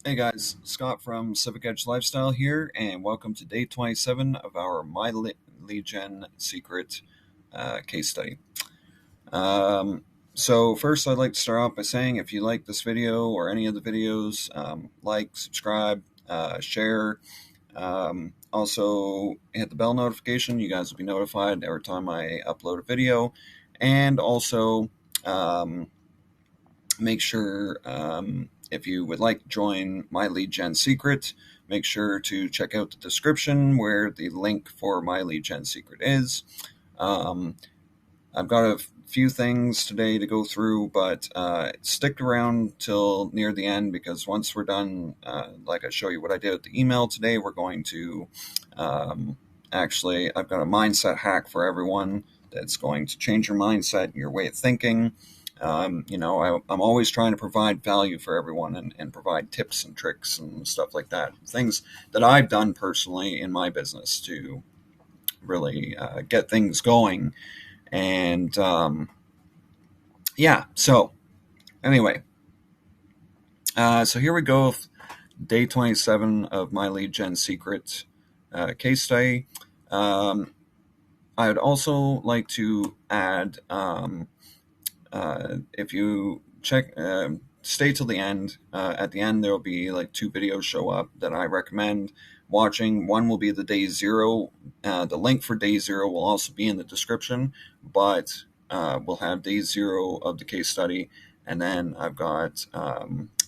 Hey guys, Scott from Civic Edge Lifestyle here, and welcome to day 27 of our Lead Gen Secret case study. So first, I'd like to start off by saying if you like this video or any of the videos, like, subscribe, share. Also, hit the bell notification. You guys will be notified every time I upload a video, and also make sure if you would like to join my lead gen secret, make sure to check out the description where the link for my lead gen secret is. I've got a few things today to go through, but stick around till near the end, because once we're done, like I show you what I did with the email today, we're going to actually, I've got a mindset hack for everyone that's going to change your mindset and your way of thinking. I'm always trying to provide value for everyone and provide tips and tricks and stuff like that. Things that I've done personally in my business to really get things going. And so anyway, so here we go. Day 27 of my lead gen secret case study. I would also like to add, if you stay till the end, at the end there will be like two videos show up that I recommend watching. One will be the day zero. The link for day zero will also be in the description, but we'll have day zero of the case study. And then I've got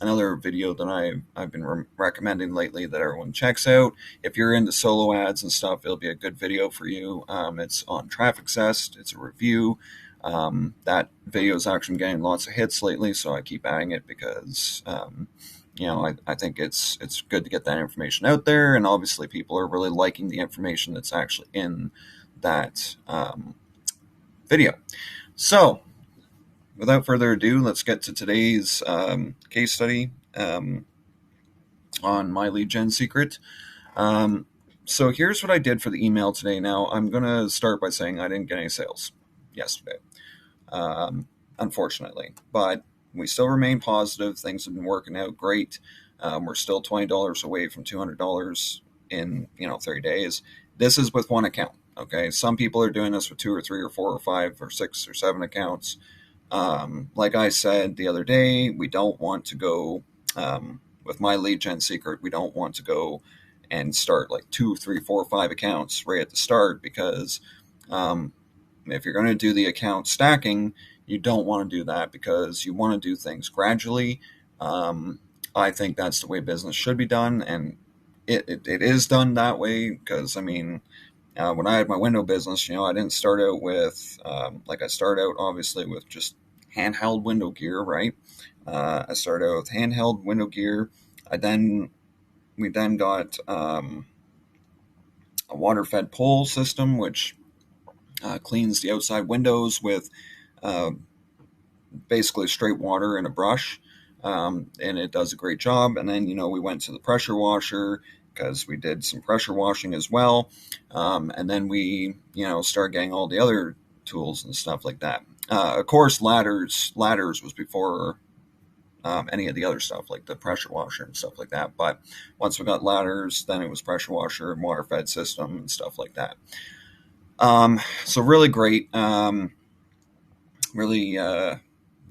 another video that I've been recommending lately that everyone checks out. If you're into solo ads and stuff, it'll be a good video for you. It's on Traffic Zest. It's a review. That video is actually getting lots of hits lately, so I keep adding it because I think it's good to get that information out there, and obviously people are really liking the information that's actually in that video. So without further ado, let's get to today's case study on my lead gen secret. So here's what I did for the email today. Now, I'm going to start by saying I didn't get any sales yesterday, unfortunately, but we still remain positive. Things have been working out great. We're still $20 away from $200 in 30 days. This is with one account. Okay, some people are doing this with 2 or 3 or 4 or 5 or 6 or 7 accounts. Like I said the other day, we don't want to go with my lead gen secret. We don't want to go and start like 2, 3, 4, 5 accounts right at the start, because if you're going to do the account stacking, you don't want to do that, because you want to do things gradually. I think that's the way business should be done, and it is done that way, because when I had my window business, I didn't start out with, I started out obviously with just handheld window gear, right? I started out with handheld window gear. We then got a water-fed pole system, which cleans the outside windows with basically straight water and a brush, and it does a great job. And then, we went to the pressure washer, because we did some pressure washing as well. And then we, started getting all the other tools and stuff like that. Of course, ladders was before any of the other stuff, like the pressure washer and stuff like that. But once we got ladders, then it was pressure washer and water fed system and stuff like that. So really great.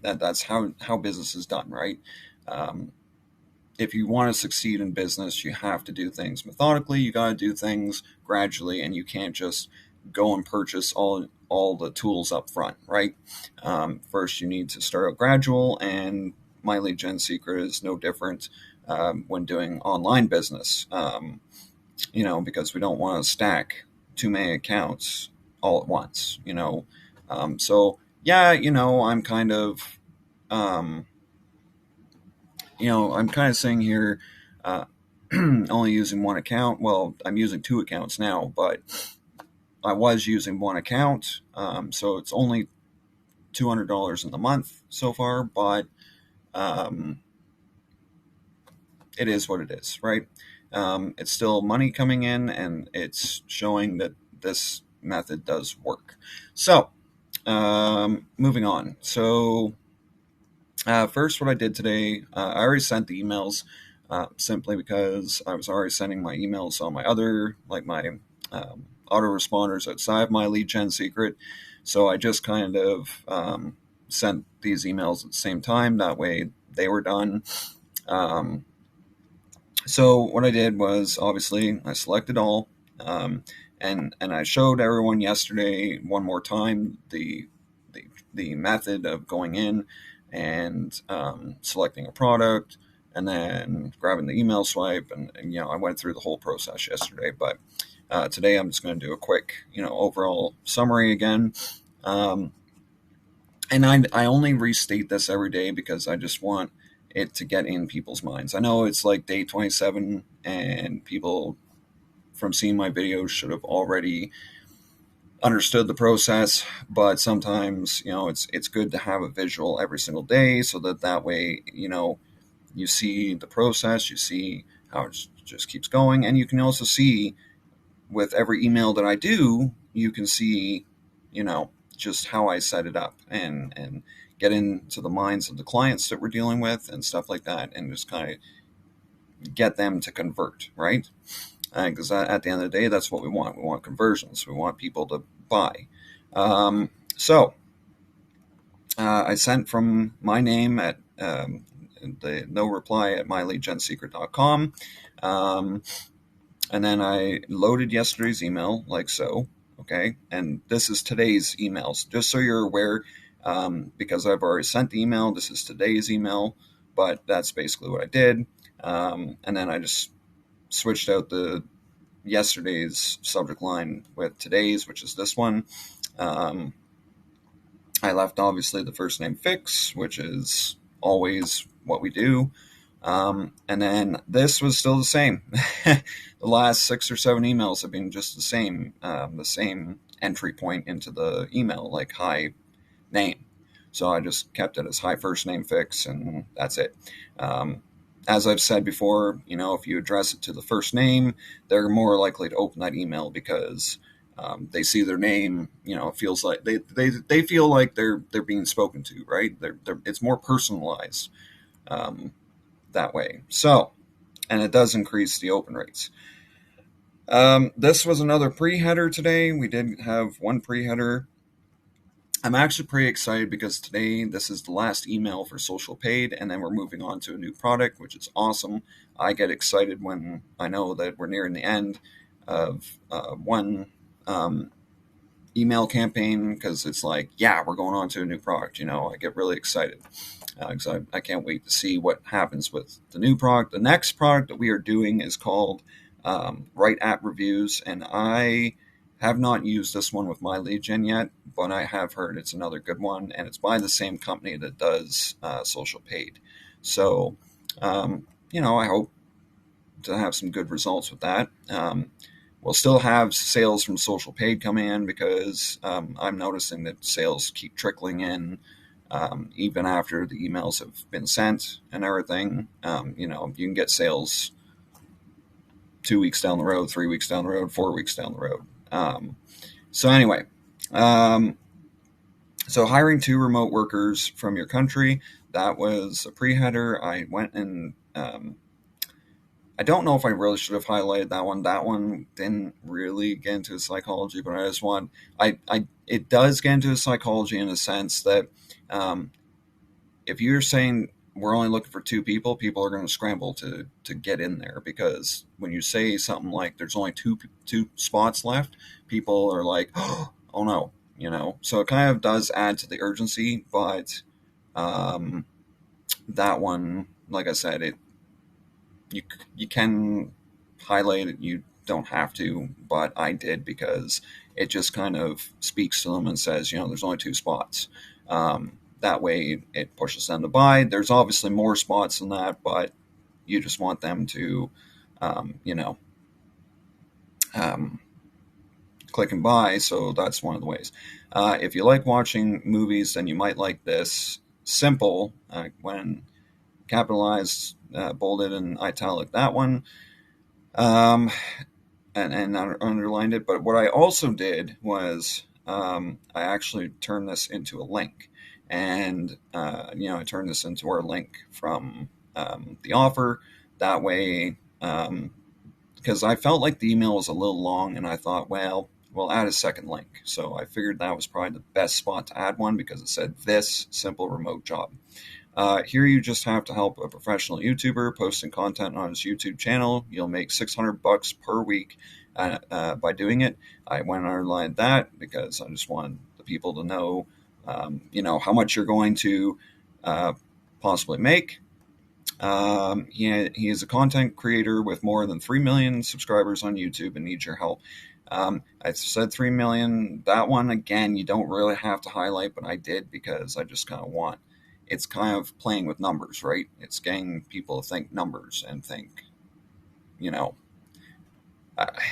That's how business is done, right? If you want to succeed in business, you have to do things methodically. You got to do things gradually, and you can't just go and purchase all the tools up front, right? First, you need to start out gradual, and my lead gen secret is no different when doing online business, because we don't want to stack too many accounts all at once, so yeah, I'm kind of I'm kind of saying here, only using one account. Well, I'm using 2 accounts now, but I was using one account. So it's only $200 in the month so far, but it is what it is, right? It's still money coming in, and it's showing that this method does work. So, moving on. So, first, what I did today, I already sent the emails simply because I was already sending my emails on my other, like my autoresponders outside my lead gen secret. So I just kind of sent these emails at the same time. That way they were done. Um, so what I did was obviously I selected all, um, and I showed everyone yesterday one more time the, the method of going in and selecting a product and then grabbing the email swipe, and I went through the whole process yesterday. But today I'm just going to do a quick overall summary again. Um, and I only restate this every day because I just want it to get in people's minds. I know it's like day 27 and people from seeing my videos should have already understood the process, but sometimes it's good to have a visual every single day so that way you see the process, you see how it just keeps going, and you can also see with every email that I do, you can see, just how I set it up and get into the minds of the clients that we're dealing with and stuff like that, and just kind of get them to convert, right? Because at the end of the day, that's what we want. We want conversions. We want people to buy. So I sent from my name at the no reply at myleadgensecret.com. And then I loaded yesterday's email like so. Okay. And this is today's emails, just so you're aware, because I've already sent the email. This is today's email, but that's basically what I did. And then I just switched out the yesterday's subject line with today's, which is this one. I left obviously the first name fix, which is always what we do. And then this was still the same. The last 6 or 7 emails have been just the same entry point into the email, like hi name. So I just kept it as hi first name fix, and that's it. As I've said before, if you address it to the first name, they're more likely to open that email because they see their name. It feels like they feel like they're being spoken to, right? It's more personalized that way. So, and it does increase the open rates. This was another pre-header today. We did have one pre-header. I'm actually pretty excited because today this is the last email for social paid, and then we're moving on to a new product, which is awesome. I get excited when I know that we're nearing the end of one email campaign because it's like, yeah, we're going on to a new product. I get really excited because I can't wait to see what happens with the new product. The next product that we are doing is called Write App Reviews, and I have not used this one with my lead gen yet, but I have heard it's another good one, and it's by the same company that does social paid. So, I hope to have some good results with that. We'll still have sales from social paid coming in because I'm noticing that sales keep trickling in even after the emails have been sent and everything. You can get sales 2 weeks down the road, 3 weeks down the road, 4 weeks down the road. So anyway, so hiring 2 remote workers from your country, that was a pre-header. I went and I don't know if I really should have highlighted that one. That one didn't really get into psychology, but it does get into psychology in a sense that if you're saying we're only looking for 2 people, people are going to scramble to get in there, because when you say something like there's only two spots left, people are like, oh no, So it kind of does add to the urgency, but that one, like I said, you can highlight it. You don't have to, but I did because it just kind of speaks to them and says, there's only 2 spots. That way it pushes them to buy. There's obviously more spots than that, but you just want them to, click and buy. So that's one of the ways. If you like watching movies, then you might like this. Simple, when capitalized, bolded, and italic, that one. And underlined it. But what I also did was I actually turned this into a link. And, I turned this into our link from the offer. That way, because I felt like the email was a little long, and I thought, well, we'll add a second link. So I figured that was probably the best spot to add one because it said this simple remote job. Here you just have to help a professional YouTuber posting content on his YouTube channel. You'll make $600 per week by doing it. I went and underlined that because I just wanted the people to know, how much you're going to uh, possibly make. He is a content creator with more than 3 million subscribers on YouTube and needs your help. I said 3 million. That one, again, you don't really have to highlight, but I did because I just kind of want, it's kind of playing with numbers, right? It's getting people to think numbers and think, you know,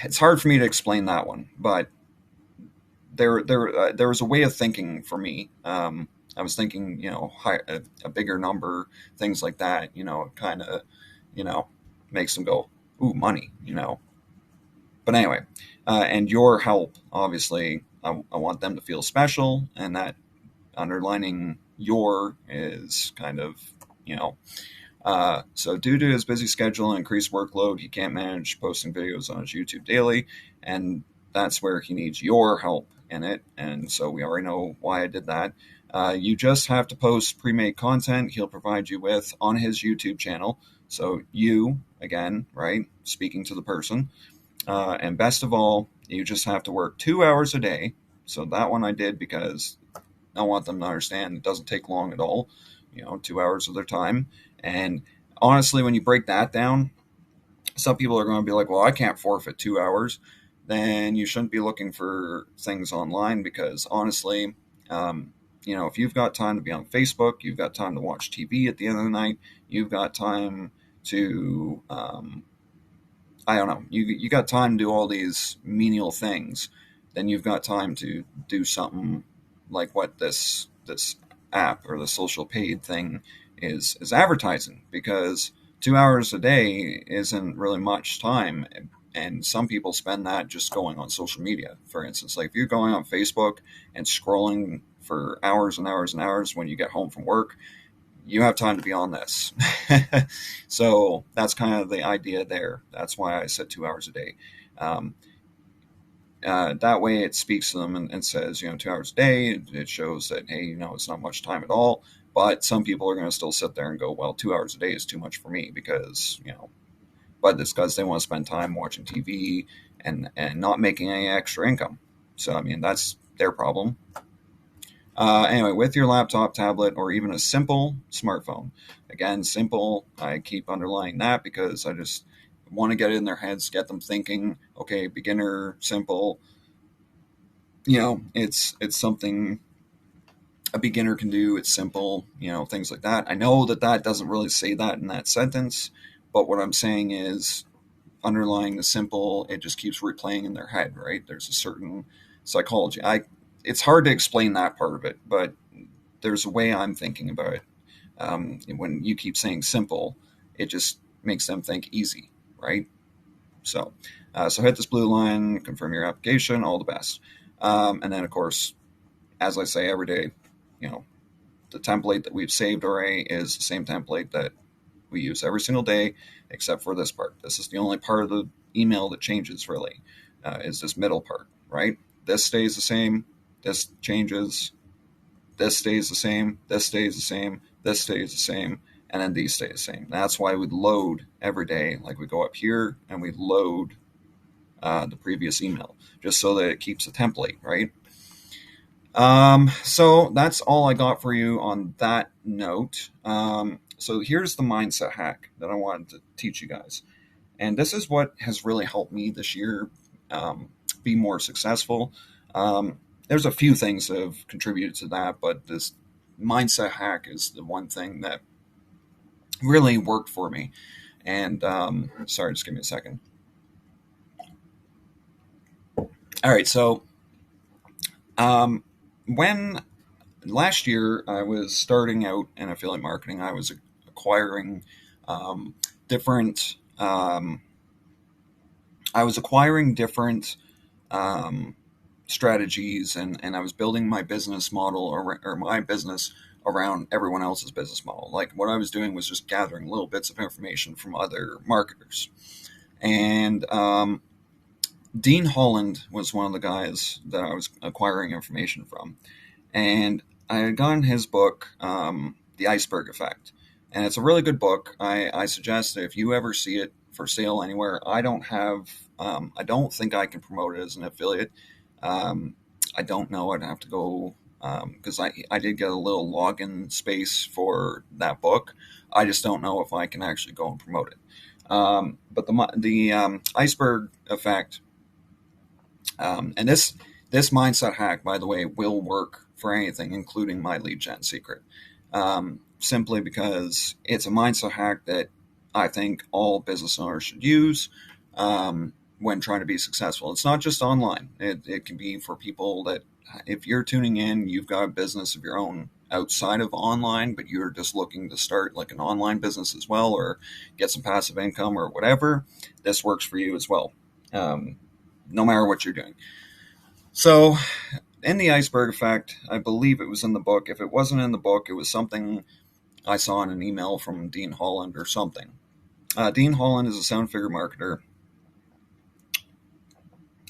it's hard for me to explain that one, but there was a way of thinking for me. I was thinking, a bigger number, things like that, kind of, you know, makes them go, ooh, money, But anyway, and your help, obviously, I want them to feel special, and that underlining your is kind of, you know, so due to his busy schedule and increased workload, he can't manage posting videos on his YouTube daily, and that's where he needs your help in it. And so we already know why I did that. You just have to post pre-made content he'll provide you with on his YouTube channel. So you, again, right, speaking to the person. And best of all, you just have to work 2 hours a day. So that one I did because I want them to understand it doesn't take long at all, 2 hours of their time. And honestly, when you break that down, some people are going to be like, well, I can't forfeit 2 hours. Then you shouldn't be looking for things online because honestly, if you've got time to be on Facebook, you've got time to watch TV at the end of the night, you've got time to, I don't know, you got time to do all these menial things, then you've got time to do something like what this app or the social paid thing is advertising, because 2 hours a day isn't really much time. And some people spend that just going on social media. For instance, like if you're going on Facebook and scrolling for hours and hours and hours when you get home from work, you have time to be on this. So that's kind of the idea there. That's why I said 2 hours a day. Um, that way it speaks to them and says, 2 hours a day, it shows that, hey, it's not much time at all. But some people are going to still sit there and go, well, 2 hours a day is too much for me because, but it's because they want to spend time watching TV and not making any extra income. So, I mean, that's their problem. Anyway, with your laptop, tablet, or even a simple smartphone. Again, simple, I keep underlining that because I just want to get it in their heads, get them thinking, okay, beginner, simple, it's something a beginner can do. It's simple, things like that. I know that doesn't really say that in that sentence, but what I'm saying is underlying the simple, it just keeps replaying in their head, right? There's a certain psychology. It's hard to explain that part of it, but there's a way I'm thinking about it. When you keep saying simple, it just makes them think easy, right? So hit this blue line, confirm your application, all the best. And then, of course, as I say every day, the template that we've saved already is the same template that we use every single day, except for this part. This is the only part of the email that changes, really, is this middle part, right? This stays the same. This changes. This stays the same. This stays the same. This stays the same. And then these stay the same. That's why we load every day. Like we go up here and we load the previous email, just so that it keeps a template, right? So that's all I got for you on that note. So here's the mindset hack that I wanted to teach you guys. And this is what has really helped me this year be more successful. There's a few things that have contributed to that, but this mindset hack is the one thing that really worked for me. And sorry, just give me a second. All right, so when last year I was starting out in affiliate marketing, I was acquiring different. I was acquiring different strategies, and I was building my business model or my business around everyone else's business model. Like what I was doing was just gathering little bits of information from other marketers. And Dean Holland was one of the guys that I was acquiring information from. And I had gotten his book, The Iceberg Effect. And it's a really good book. I suggest that if you ever see it for sale anywhere, I don't think I can promote it as an affiliate. I don't know. I'd have to go, because I did get a little login space for that book. I just don't know if I can actually go and promote it. But the iceberg effect, and this mindset hack, by the way, will work for anything, including my lead gen secret. Simply because it's a mindset hack that I think all business owners should use when trying to be successful. It's not just online. It can be for people that, if you're tuning in, you've got a business of your own outside of online, but you're just looking to start like an online business as well, or get some passive income or whatever, this works for you as well, no matter what you're doing. So in the iceberg effect, I believe it was in the book. If it wasn't in the book, it was something I saw in an email from Dean Holland or something. Dean Holland is a seven figure marketer,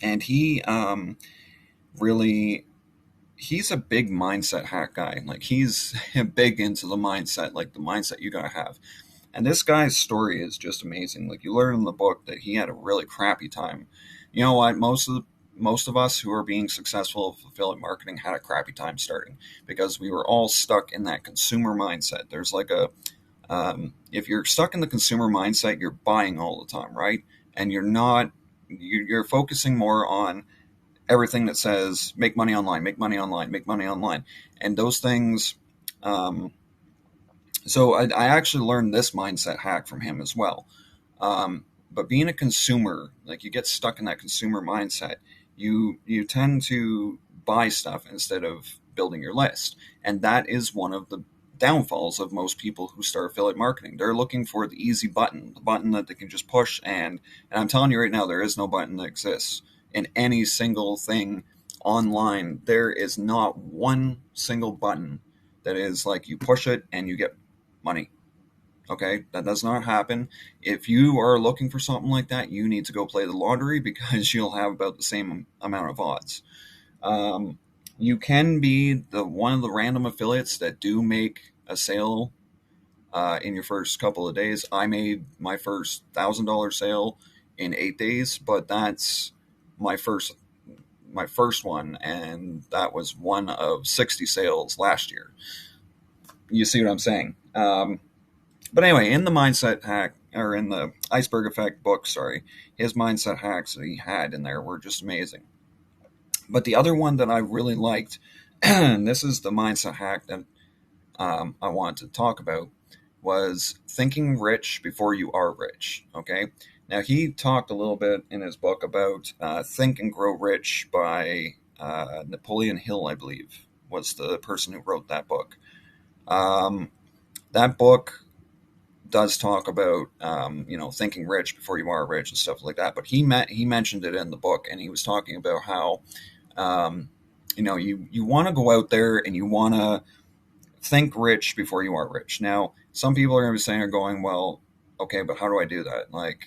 and he he's a big mindset hack guy. Like he's big into the mindset, like the mindset you gotta have. And this guy's story is just amazing. Like you learn in the book that he had a really crappy time. You know what? Most of us who are being successful with affiliate marketing had a crappy time starting, because we were all stuck in that consumer mindset. There's like if you're stuck in the consumer mindset, you're buying all the time, right? And you're focusing more on everything that says make money online, make money online, make money online, and those things. So I actually learned this mindset hack from him as well. But being a consumer, like you get stuck in that consumer mindset, you tend to buy stuff instead of building your list, and that is one of the downfalls of most people who start affiliate marketing. They're looking for the easy button, the button that they can just push, and I'm telling you right now, there is no button that exists in any single thing online. There is not one single button that is like you push it and you get money. Okay, that does not happen. If you are looking for something like that, you need to go play the lottery, because you'll have about the same amount of odds. You can be one of the random affiliates that do make a sale in your first couple of days. I made my first $1,000 sale in 8 days, but that's my first one, and that was one of 60 sales last year. You see what I'm saying? But anyway, in the mindset hack, or in the iceberg effect book, sorry, his mindset hacks that he had in there were just amazing. But the other one that I really liked, and this is the mindset hack that I wanted to talk about, was thinking rich before you are rich. Okay. Now he talked a little bit in his book about Think and Grow Rich by Napoleon Hill, I believe, was the person who wrote that book. That book does talk about thinking rich before you are rich and stuff like that, but he mentioned it in the book, and he was talking about how you want to go out there and you want to think rich before you are rich. Now some people are going to be saying, are going, well, okay, but how do I do that? Like,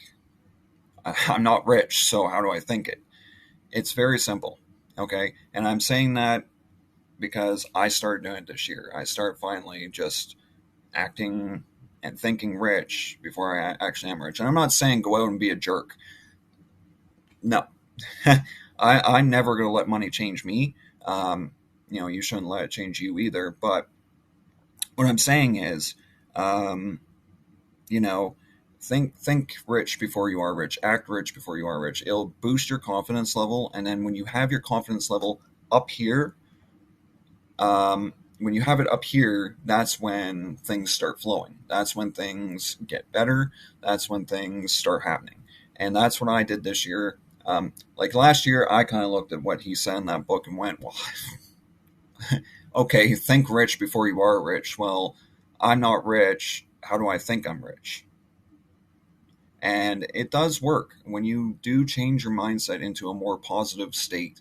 I'm not rich, so how do I think it? It's very simple. Okay, and I'm saying that because I started doing it this year. I started finally just acting and thinking rich before I actually am rich. And I'm not saying go out and be a jerk. No. I'm never going to let money change me. You shouldn't let it change you either. But what I'm saying is, think rich before you are rich. Act rich before you are rich. It'll boost your confidence level. And then when you have your confidence level up here, when you have it up here, that's when things start flowing. That's when things get better. That's when things start happening. And that's what I did this year. Like last year, I kind of looked at what he said in that book and went, well, okay, think rich before you are rich. Well, I'm not rich. How do I think I'm rich? And it does work. When you do change your mindset into a more positive state,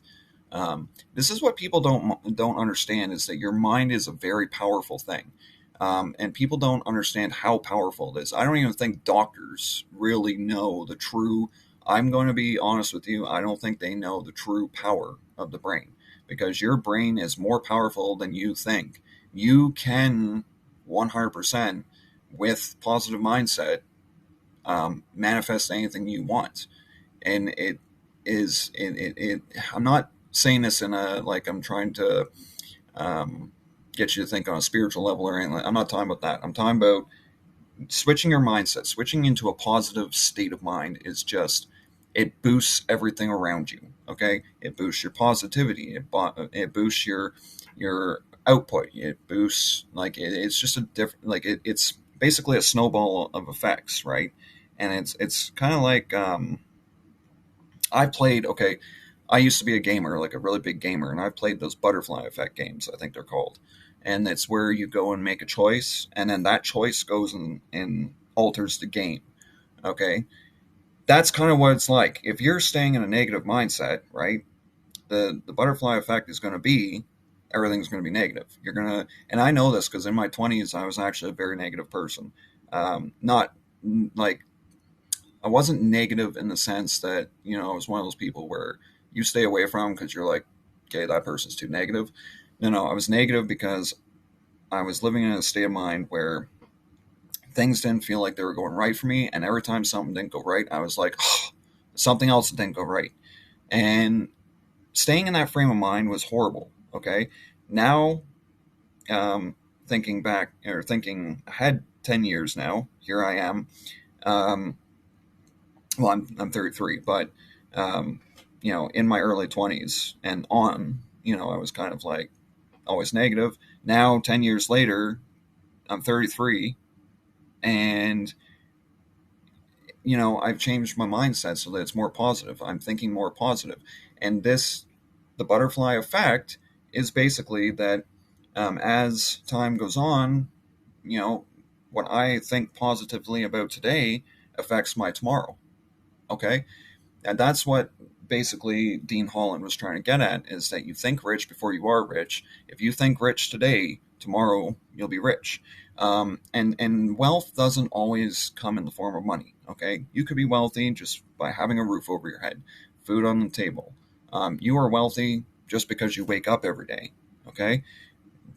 This is what people don't understand, is that your mind is a very powerful thing. And people don't understand how powerful it is. I don't even think doctors really know the true. I'm going to be honest with you. I don't think they know the true power of the brain, because your brain is more powerful than you think. You can 100% with positive mindset manifest anything you want. And I'm not saying this in a, like, I'm trying to get you to think on a spiritual level or anything. I'm not talking about that. I'm talking about switching your mindset. Switching into a positive state of mind is just, it boosts everything around you. Okay, it boosts your positivity. It boosts your output. It boosts, like, it's just a different, like, it's basically a snowball of effects, right? And it's kind of like, I played, okay, I used to be a gamer, like a really big gamer, and I've played those butterfly effect games, I think they're called. And it's where you go and make a choice, and then that choice goes and alters the game. Okay? That's kind of what it's like. If you're staying in a negative mindset, right, the butterfly effect is going to be, everything's going to be negative. You're going to, and I know this because in my 20s, I was actually a very negative person. Not like, I wasn't negative in the sense that, I was one of those people where you stay away from because you're like, okay, that person's too negative. No, I was negative because I was living in a state of mind where things didn't feel like they were going right for me. And every time something didn't go right, I was like, oh, something else didn't go right. And staying in that frame of mind was horrible. Okay. Now, thinking back, or thinking ahead 10 years now, here I am. Well, I'm 33, but in my early 20s and on, I was kind of like always negative. Now, 10 years later, I'm 33, and I've changed my mindset so that it's more positive. I'm thinking more positive, and the butterfly effect is basically that, as time goes on, what I think positively about today affects my tomorrow. Okay. And that's what basically Dean Holland was trying to get at, is that you think rich before you are rich. If you think rich today, tomorrow you'll be rich. And wealth doesn't always come in the form of money. Okay, you could be wealthy just by having a roof over your head, food on the table. You are wealthy just because you wake up every day. Okay,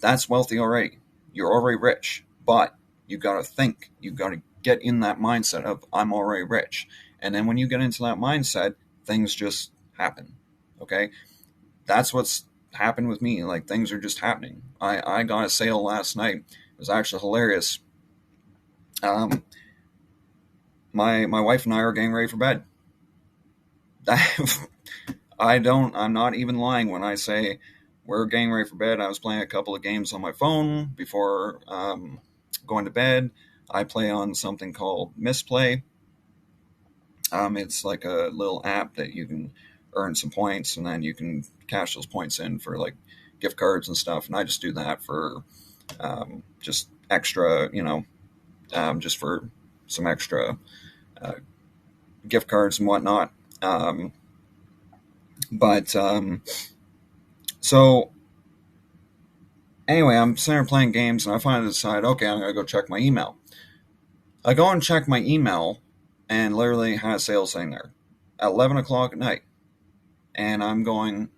that's wealthy already. You're already rich, but you got to think. You got to get in that mindset of, I'm already rich. And then when you get into that mindset, things just happen. Okay, that's what's happened with me. Like, things are just happening. I got a sale last night. It was actually hilarious. Um, my wife and I are getting ready for bed. I'm not even lying when I say we're getting ready for bed. I was playing a couple of games on my phone before going to bed. I play on something called Misplay. It's like a little app that you can earn some points, and then you can cash those points in for like gift cards and stuff. And I just do that for just extra, just for some extra uh, gift cards and whatnot. But so anyway, I'm sitting there playing games, and I finally decide, okay, I'm gonna go check my email. I go and check my email, and literally had a sale sitting there at 11 o'clock at night, and I'm going,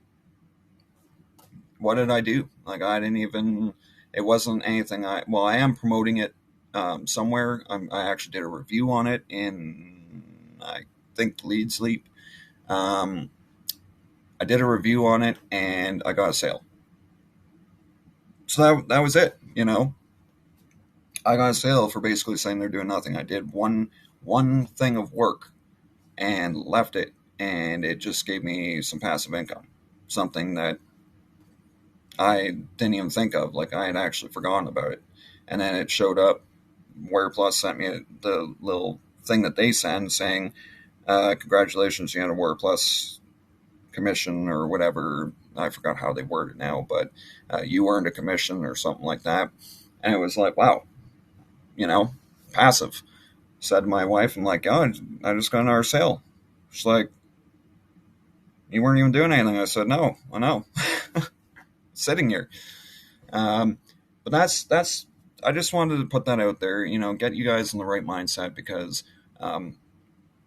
what did I do? Like, I didn't even. It wasn't anything. I am promoting it somewhere. I actually did a review on it in, I think, Lead Sleep. Um, I did a review on it, and I got a sale. So that was it. I got a sale for basically saying they're doing nothing. I did one thing of work and left it, and it just gave me some passive income, something that I didn't even think of. Like, I had actually forgotten about it, and then it showed up. Where Plus sent me the little thing that they send saying, "Congratulations, you had a Word Plus commission or whatever." I forgot how they word it now, but you earned a commission or something like that. And it was like, wow, passive. Said to my wife, I'm like, oh, I just got another sale. She's like, You weren't even doing anything. I said, no, I know. Sitting here. Um, but that's. I just wanted to put that out there. Get you guys in the right mindset because um,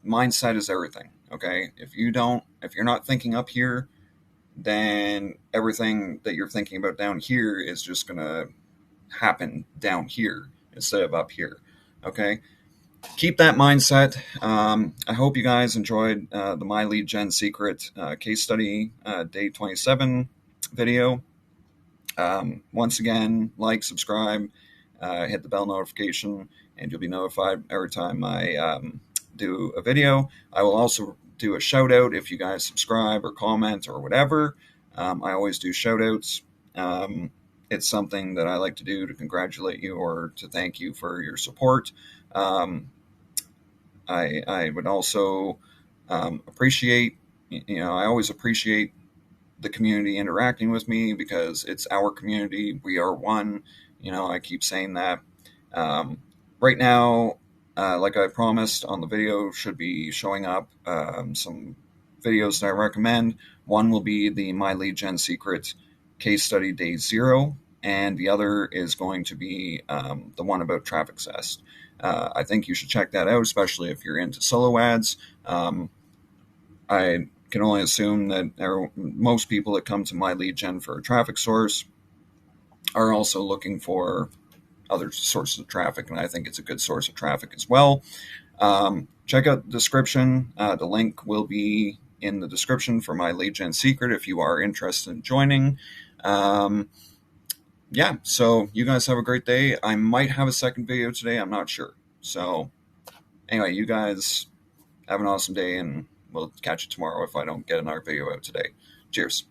mindset is everything. Okay, if you're not thinking up here, then everything that you're thinking about down here is just gonna happen down here instead of up here. Okay, keep that mindset. I hope you guys enjoyed the My Lead Gen Secret case study day 27 video. Once again, like, subscribe, hit the bell notification, and you'll be notified every time I do a video. I will also do a shout out if you guys subscribe or comment or whatever. I always do shout outs. It's something that I like to do to congratulate you or to thank you for your support. Um, I would also appreciate, I always appreciate the community interacting with me because it's our community. We are one. I keep saying that. Um, right now, like I promised on the video, should be showing up some videos that I recommend. One will be the My Lead Gen Secret case study day 0, and the other is going to be the one about Traffic Zest. I think you should check that out, especially if you're into solo ads. I can only assume that most people that come to My Lead Gen for a traffic source are also looking for other sources of traffic, and I think it's a good source of traffic as well. Check out the description. The link will be in the description for My Lead Gen Secret if you are interested in joining. Yeah, so you guys have a great day. I might have a second video today. I'm not sure. So anyway, you guys have an awesome day, and we'll catch you tomorrow if I don't get another video out today. Cheers.